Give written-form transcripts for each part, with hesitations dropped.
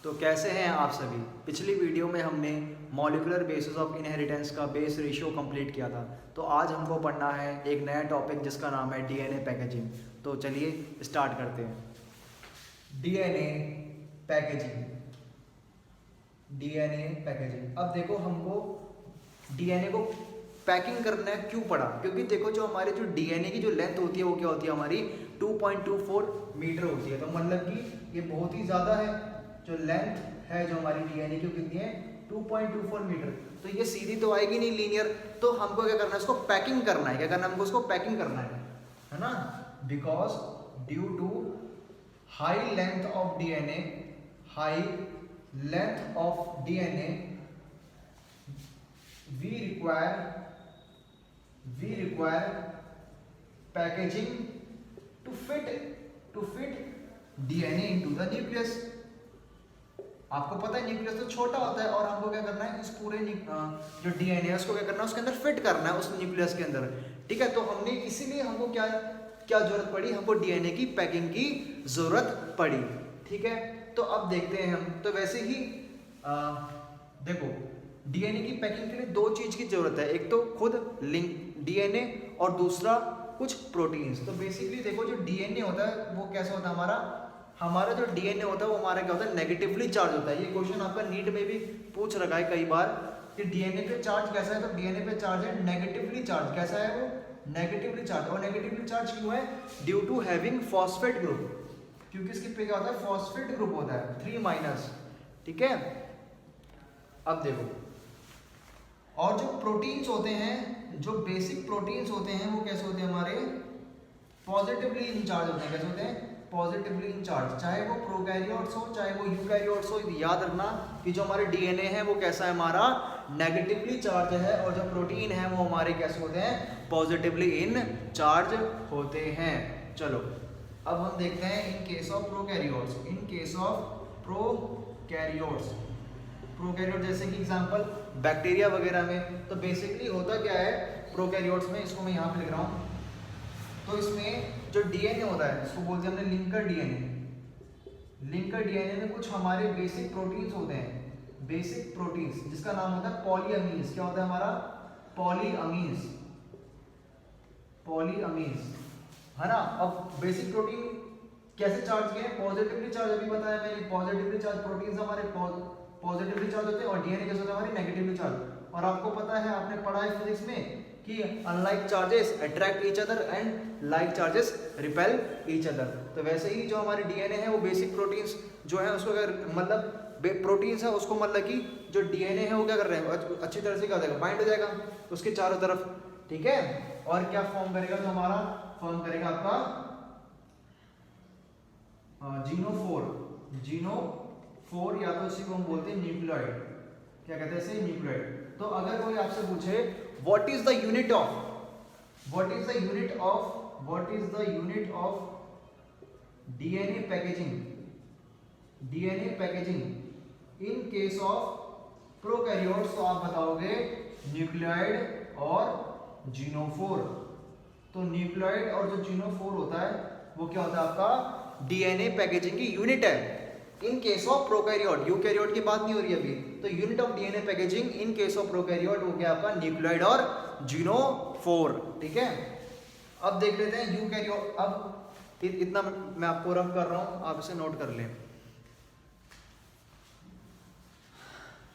तो कैसे हैं आप सभी। पिछली वीडियो में हमने मॉलिक्यूलर बेसिस ऑफ इनहेरिटेंस का बेस रेशियो कंप्लीट किया था। तो आज हमको पढ़ना है एक नया टॉपिक जिसका नाम है डीएनए पैकेजिंग। तो चलिए स्टार्ट करते हैं। DNA packaging. DNA packaging. अब देखो हमको डीएनए को पैकिंग करना है क्यों पड़ा, क्योंकि देखो जो हमारे जो डीएनए की जो लेंथ होती है वो क्या होती है, हमारी 2.24 मीटर होती है। तो मतलब कि ये बहुत ही ज़्यादा है। जो लेंथ है जो हमारी डीएनए की कितनी है, 2.24 मीटर। तो ये सीधी तो आएगी नहीं लीनियर। तो हमको क्या करना है, इसको पैकिंग करना है। क्या करना है हमको, इसको पैकिंग करना है ना। Because due to high length of DNA, high length of DNA we require packaging to fit DNA into the nucleus। आपको पता है न्यूक्लियस तो छोटा होता है और हमको क्या करना है, इस पूरे जो डीएनए है उसको क्या करना है, उसके अंदर फिट करना है, उस न्यूक्लियस के अंदर। ठीक है, तो हमने इसीलिए हमको क्या जरूरत पड़ी, हमको डीएनए की पैकिंग की जरूरत पड़ी। ठीक है, तो अब देखते हैं हम। तो वैसे ही देखो डीएनए की पैकिंग के लिए दो चीज की जरूरत है, एक तो खुद लिंक डीएनए और दूसरा कुछ प्रोटीन्स। तो बेसिकली देखो जो डीएनए होता है वो कैसा होता है, हमारा जो डीएनए होता है वो हमारा क्या होता है, नेगेटिवली चार्ज होता है। ये क्वेश्चन आपका नीट में भी पूछ रखा है कई बार कि डीएनए पे चार्ज कैसा है। तो डीएनए पे चार्ज है नेगेटिवली चार्ज। कैसा है वो, नेगेटिवली चार्ज। और नेगेटिवली चार्ज क्यों है, due to having phosphate group, क्योंकि इसके पे क्या होता है, फॉस्फेट ग्रुप होता है 3-। ठीक है, अब देखो और जो प्रोटीन्स होते हैं, जो बेसिक प्रोटीन्स होते हैं वो कैसे होते हैं, हमारे पॉजिटिवली इंचार्ज होते हैं। कैसे होते हैं, पॉजिटिवली इंचार्ज। चाहे वो प्रोकैरियोट्स हो चाहे वो यूकैरियोट्स हो, याद रखना कि जो हमारे डीएनए है वो कैसा है, हमारा नेगेटिवली चार्ज है। और जो प्रोटीन है वो हमारे कैसे होते हैं, पॉजिटिवली इन चार्ज होते हैं। चलो अब हम देखते हैं in case of prokaryotes. In case of prokaryotes, जैसे कि एग्जांपल बैक्टीरिया वगैरह में। तो बेसिकली होता क्या है प्रोकैरियोट्स में, इसको मैं यहाँ पे लिख रहा हूँ। तो इसमें जो डीएनए होता है इसको बोलते हैं हमने लिंकर डीएनए। लिंकर डीएनए में कुछ हमारे बेसिक प्रोटीन्स होते हैं, बेसिक प्रोटीन्स जिसका नाम होता है पॉलीअमीन्स। क्या होता है हमारा, पॉलीअमीन्स, पॉलीअमीन्स, है ना। अब बेसिक प्रोटीन कैसे चार्ज किए हैं, पॉजिटिवली चार्ज। अभी बताया मैंने, पॉजिटिवली चार्ज प्रोटीन्स हमारे पॉजिटिवली चार्ज होते हैं और डीएनए कैसे होता है, हमारे नेगेटिवली चार्ज। और आपको पता है, आपने पढ़ा है फिजिक्स में कि unlike charges attract each other and like charges repel each other. तो वैसे ही जो हमारे डीएनए है वो बेसिक प्रोटीन्स जो है उसको अगर मतलब प्रोटीन्स है उसको मतलब कि जो डीएनए है वो क्या कर रहे हैं, अच्छी तरह से क्या हो जाएगा, बाइंड हो जाएगा उसके चारों तरफ। ठीक है, और क्या फॉर्म करेगा, जो हमारा फॉर्म करेगा आपका जीनोफोर, या तो इसी को हम बोलते हैं न्यूक्लियोइड। क्या कहते हैं इसे, न्यूक्लियोइड। तो अगर कोई आपसे पूछे what is the unit of DNA packaging in case of prokaryotes, तो आप बताओगे न्यूक्लियोइड और जीनोफोर। तो न्यूक्लियोइड और जो जीनोफोर होता है वो क्या होता है, आपका डीएनए पैकेजिंग की यूनिट है। In case of prokaryote, eukaryote की बात नहीं हो रही अभी। तो unit of DNA packaging in case of prokaryote हो गया आपका न्यूक्लियोइड और जीनोफोर। ठीक है, अब देख लेते हैं यूकैरियोट। अब इतना मैं आपको रफ कर रहा हूं, आप इसे नोट कर लें।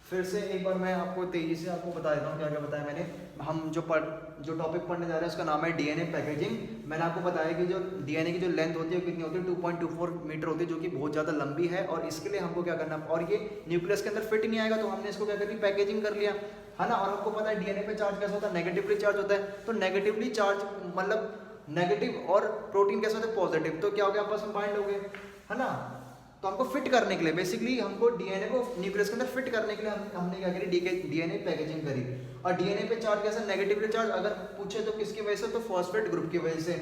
फिर से एक बार मैं आपको तेजी से आपको बता देता हूँ क्या क्या बताया मैंने। हम जो टॉपिक पढ़ने जा रहे हैं उसका नाम है डीएनए पैकेजिंग। मैंने आपको बताया कि जो डीएनए की जो लेंथ होती है कितनी होती है, 2.24 मीटर होती है, जो कि बहुत ज़्यादा लंबी है। और इसके लिए हमको क्या करना है, और ये न्यूक्लियस के अंदर फिट नहीं आएगा तो हमने इसको क्या कर ली, पैकेजिंग कर लिया, है ना। और आपको पता है डीएनए पे चार्ज कैसा होता है, नेगेटिवली चार्ज होता है। तो नेगेटिवली चार्ज मतलब नेगेटिव और प्रोटीन कैसे होते हैं, पॉजिटिव। तो क्या हो गया, आपस में बाइंड हो गए, है ना। तो हमको फिट करने के लिए, बेसिकली हमको डीएनए को न्यूक्लियस के अंदर फिट करने के लिए हमने क्या करी, डीएनए पैकेजिंग करी। और डीएनए पे चार्ज कैसा, नेगेटिवली चार्ज। अगर पूछे तो किसकी वजह से, तो फॉस्फेट ग्रुप की वजह से।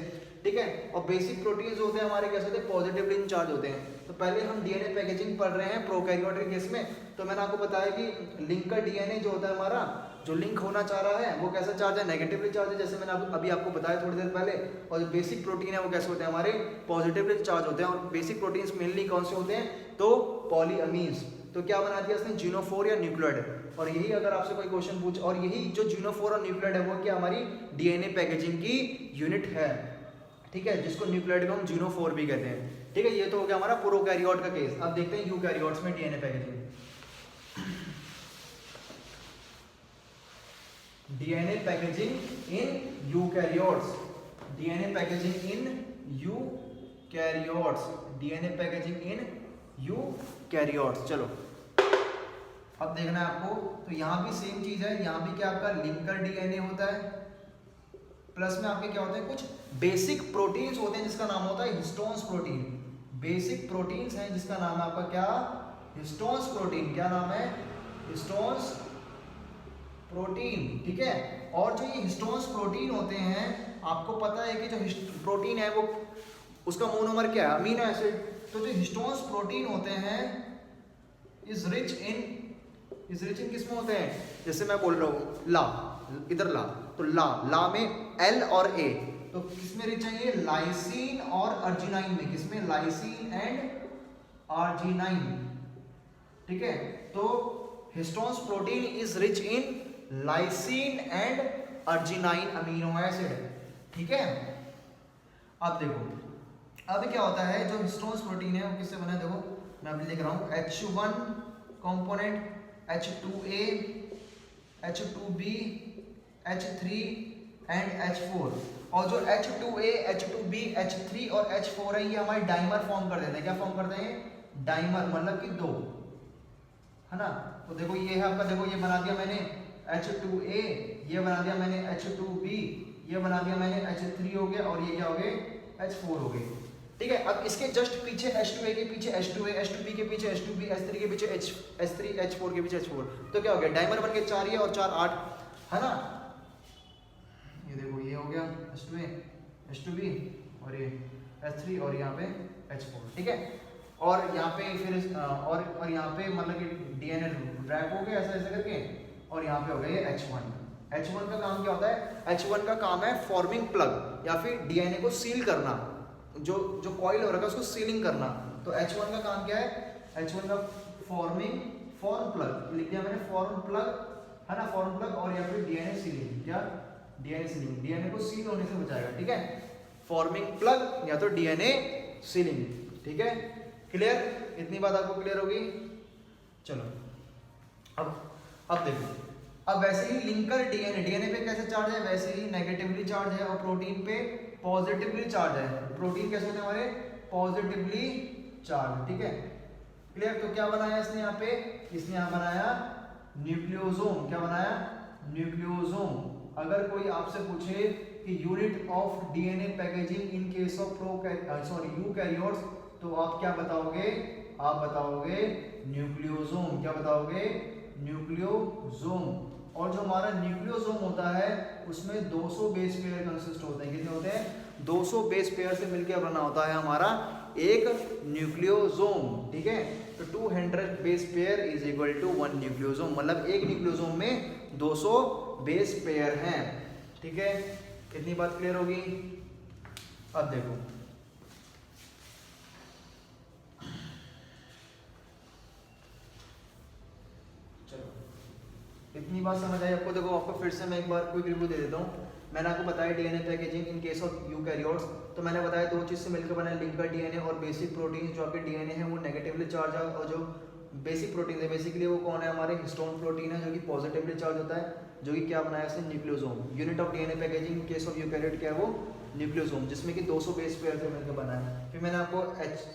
ठीक है, और बेसिक प्रोटीन्स होते हैं हमारे कैसे होते हैं, पॉजिटिवली इंचार्ज होते हैं। तो पहले हम डीएनए पैकेजिंग पढ़ रहे हैं प्रोकैरियोट के केस में। तो मैंने आपको बताया कि लिंकर डीएनए जो होता है हमारा जो लिंक होना चाह रहा है वो कैसा चार्ज है, नेगेटिवली चार्ज है, जैसे मैंने अभी आपको बताया थोड़ी देर पहले। और जो बेसिक प्रोटीन है वो कैसे होते हैं, हमारे पॉजिटिवली चार्ज होते हैं। और बेसिक प्रोटीन्स मेनली कौन से होते हैं, तो पॉलीअमीन्स। तो क्या बना दिया इसने, जिनोफोर या न्यूक्लियोइड। और यही अगर आपसे कोई क्वेश्चन पूछे, और यही जो जिनोफोर और न्यूक्लियोइड है वो क्या हमारी डीएनए पैकेजिंग की यूनिट है, ठीक है, जिसको न्यूक्लियोइड को हम जिनोफोर भी कहते हैं, ठीक है। ये तो हो गया हमारा प्रोकैरियोट का केस। अब देखते हैं यूकैरियोट्स में DNA packaging. DNA packaging in eukaryotes, DNA packaging in eukaryotes, DNA packaging in eukaryotes. चलो अब देखना है आपको, तो यहाँ भी सेम चीज है, यहाँ भी क्या आपका लिंकर डीएनए होता है, प्लस में आपके क्या होते हैं, कुछ बेसिक प्रोटीन्स होते हैं जिसका नाम होता है हिस्टोन्स प्रोटीन। बेसिक प्रोटीन्स हैं जिसका नाम है आपका क्या, हिस्टोन्स प्रोटीन। क्या नाम है, हिस्टोन्स प्रोटीन, ठीक है। और जो ये हिस्टोन्स प्रोटीन होते हैं, आपको पता है कि जो प्रोटीन है वो उसका मोनोमर क्या है, अमीनो एसिड। तो जो हिस्टोन्स प्रोटीन होते हैं इज रिच इन किस में होते हैं, जैसे मैं बोल रहा हूँ ला, इधर ला, तो ला में एल और ए, तो किसमें रिच है ये, लाइसिन और अर्जिनाइन में। किसमें, लाइसिन एंड अर्जिनाइन, ठीक है। तो histones protein is rich in lysine and arginine amino acid, ठीक है। अब देखो अब क्या होता है, जो हिस्टोन्स प्रोटीन है वो किससे बना है, देखो मैं अभी लिख रहा हूँ H1 component, H2A, H2B, H3 and H4। और जो H2A, H2B, H3 और H4 है ये हमारे डाइमर फॉर्म कर देते हैं। क्या फॉर्म करते हैं, डाइमर, मतलब कि दो, है ना। तो देखो ये है आपका, देखो ये बना दिया मैंने H2A, ये बना दिया मैंने H2B, ये बना दिया मैंने H3 हो गया, और ये क्या हो गए, H4 हो गए, ठीक है। अब इसके जस्ट पीछे H2A के पीछे H2A, H2B के पीछे H2B, H3 के पीछे H3, H4 के पीछे H4, तो क्या हो गया, डाइमर बन के 4 ये और 4 8, है ना। ये देखो ये हो गया H2A, H2B और ये H3 और यहाँ पे H4, ठीक है। और यहाँ पे फिर और यहाँ पे मतलब कि डीएनए रैप हो गया ऐसा ऐसा करके, और यहाँ पे हो गया ये H1। H1 का काम क्या होता है, H1 का काम है फॉर्मिंग प्लग, या फिर डीएनए को सील करना, जो कॉइल हो रखा है उसको सीलिंग करना। तो H1 का काम क्या है, H1 का फॉर्म प्लग, लिख दिया मैंने फॉर्म प्लग, है ना, फॉर्म प्लग। और या फिर डीएनए सीलिंग, क्या, डीएनए सीलिंग, डीएनए को सील होने से बचाएगा, ठीक है। फॉर्मिंग प्लग या तो डीएनए सीलिंग, ठीक है। क्लियर, इतनी बात आपको क्लियर होगी। चलो अब देखो, अब वैसे ही लिंकर डीएनए पे कैसे चार्ज है, वैसे ही नेगेटिवली चार्ज है, और प्रोटीन पे पॉजिटिवली चार्ज है। प्रोटीन कैसे होते हैं हमारे, पॉजिटिवली चार्ज, ठीक है। क्लियर। तो क्या बनाया इसने यहाँ पे, इसने यहाँ बनाया न्यूक्लियोसोम। क्या बनाया, न्यूक्लियोसोम। अगर कोई आपसे पूछे कि unit of DNA packaging in case of eukaryotes, तो आप क्या बताओगे, आप बताओगे न्यूक्लियोसोम। क्या बताओगे, न्यूक्लियोसोम। और जो हमारा न्यूक्लियोसोम होता है उसमें 200 बेस पेयर कंसिस्ट होते हैं। कितने होते हैं, 200 बेस पेयर से मिलकर बना होता है हमारा एक न्यूक्लियोसोम, ठीक है। तो 200 base pair is equal to 1 nucleosome, मतलब एक न्यूक्लियोसोम में 200 बेस पेयर हैं, ठीक है। कितनी बात क्लियर होगी। अब देखो इतनी बात समझ आई आपको। देखो आपको फिर से मैं एक बार क्विक रिव्यू दे देता हूँ। मैंने आपको बताया DNA packaging in case of eukaryotes, तो मैंने बताया दो चीज़ से मिलकर बना लिंकर डीएनए और बेसिक प्रोटीन। जो आपके डीएनए है वो नेगेटिवली चार्ज है, और जो बेसिक प्रोटीन है बेसिकली वो कौन है, हमारे हिस्टोन प्रोटीन है जो कि पॉजिटिवली चार्ज होता है, जो कि क्या बनाया इसने, nucleosome. Unit of DNA packaging in case of eukaryote क्या है, वो न्यूक्लियोसोम, जिसमें कि 200 बेस पेयर से मिलकर बना है। फिर मैंने आपको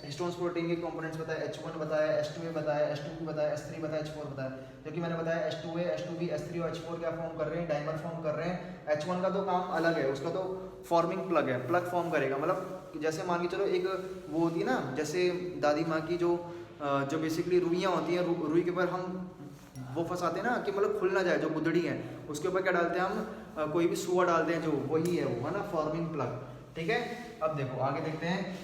हिस्टोन्स प्रोटीन के कंपोनेंट्स बताया, H1 बताया, H2A बताया, H2B बताया, H3 बताया, H4 बताया। जो कि मैंने बताया H2A, H2B, H3 और H4 क्या फॉर्म कर रहे हैं, डाइमर फॉर्म कर रहे हैं। H1 का तो काम अलग है, उसका तो फॉर्मिंग प्लग है, प्लग फॉर्म करेगा। मतलब जैसे मान के चलो एक वो होती है ना, जैसे दादी माँ की जो बेसिकली रुइयाँ होती हैं, रुई के ऊपर हम वो फंसाते हैं ना कि मतलब खुल ना जाए, जो गुदड़ी है उसके ऊपर क्या डालते हैं हम, कोई भी सुआ डालते हैं, जो वही है वो, है ना, फॉर्मिंग प्लग, ठीक है। अब देखो आगे देखते हैं।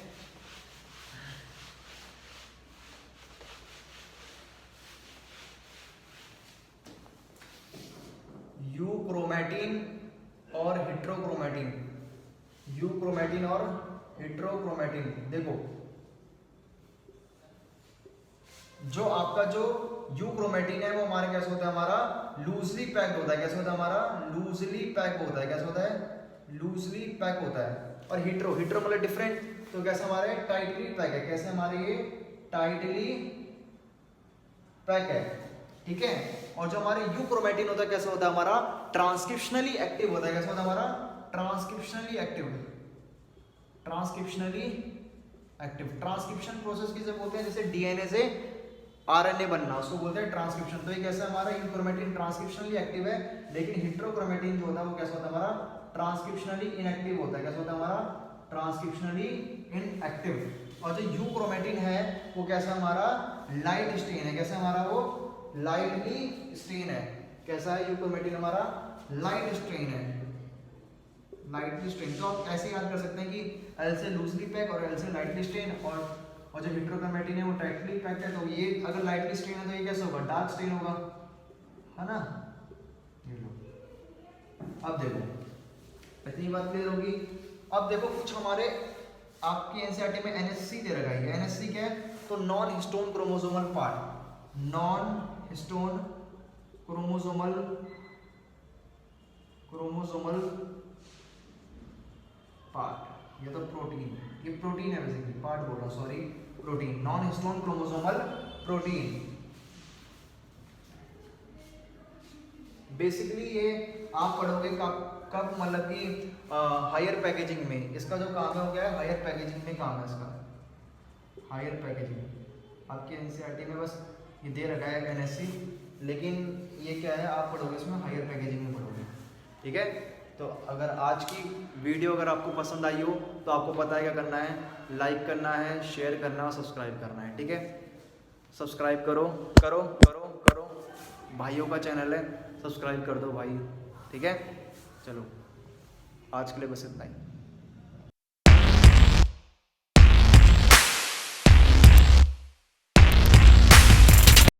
यूक्रोमैटिन और हेट्रोक्रोमैटिन, यूक्रोमैटिन और हेट्रोक्रोमैटिन। देखो जो आपका जो यूक्रोमैटिन है वो हमारे कैसे होता है, हमारा लूजली पैक्ड होता है। कैसे होता है, हमारा लूजली पैक होता है। कैसे होता है, लूजली पैक होता है। और हिट्रो, हिट्रो मतलब डिफरेंट, तो कैसे हमारे टाइटली पैक है। कैसे हमारे ये टाइटली पैक है, ठीक है। और जो हमारे यूक्रोमैटिन होता है कैसे होता है, हमारा ट्रांसक्रिप्शनली एक्टिव होता है। कैसे होता है, हमारा transcriptionally active, transcriptionally active. Transcription process किसे बोलते हैं, जैसे डीएनए से आरएनए बनना, उसको बोलते हैं ट्रांसक्रिप्शन। तो ये कैसे हमारा यूक्रोमैटिन ट्रांसक्रिप्शनली एक्टिव है, लेकिन हेट्रोक्रोमैटिन जो होता है वो कैसा होता है, हमारा ट्रांसक्रिप्शनली इनएक्टिव होता है। कैसा होता है, हमारा ट्रांसक्रिप्शनली इनएक्टिव। और जो यूक्रोमैटिन है वो कैसा हमारा लाइट स्टेन है। कैसा हमारा वो लाइटली स्टेन है। कैसा है यूक्रोमैटिन, हमारा लाइट स्टेन है, लाइटली स्टेन। तो आप ऐसे याद कर सकते हैं कि एल से लूजली पैक और एल से लाइटली स्टेन, और जो हेट्रोक्रोमैटिन है वो टाइटली पैक्ड है। तो ये अगर लाइटली स्टेन है तो ये कैसा होगा, डार्क स्टेन होगा, है ना। ये लो, अब देखो इतनी बात क्लियर होगी। अब देखो कुछ हमारे आपके एनसीईआरटी में एनएससी दे रखा है। एनएससी क्या है, तो non histone chromosomal part, non histone chromosomal part. ये तो प्रोटीन, ये प्रोटीन है बेसिकली, पार्ट बोल रहा हूँ, sorry, protein, non histone chromosomal protein. Basically ये आप पढ़ोगे कब मतलब कि हायर पैकेजिंग में। इसका जो काम है वो क्या है, हायर पैकेजिंग में काम है इसका, हायर पैकेजिंग। आपके एनसीईआरटी में बस ये दे रखा है एनएससी, लेकिन ये क्या है आप पढ़ोगे इसमें हायर पैकेजिंग में पढ़ोगे, ठीक है। तो अगर आज की वीडियो अगर आपको पसंद आई हो तो आपको पता है क्या करना है, लाइक करना है, शेयर करना है और सब्सक्राइब करना है, ठीक है। सब्सक्राइब करो करो करो करो, भाइयों का चैनल है, सब्सक्राइब कर दो भाई, ठीक है। चलो आज के लिए बस इतना ही।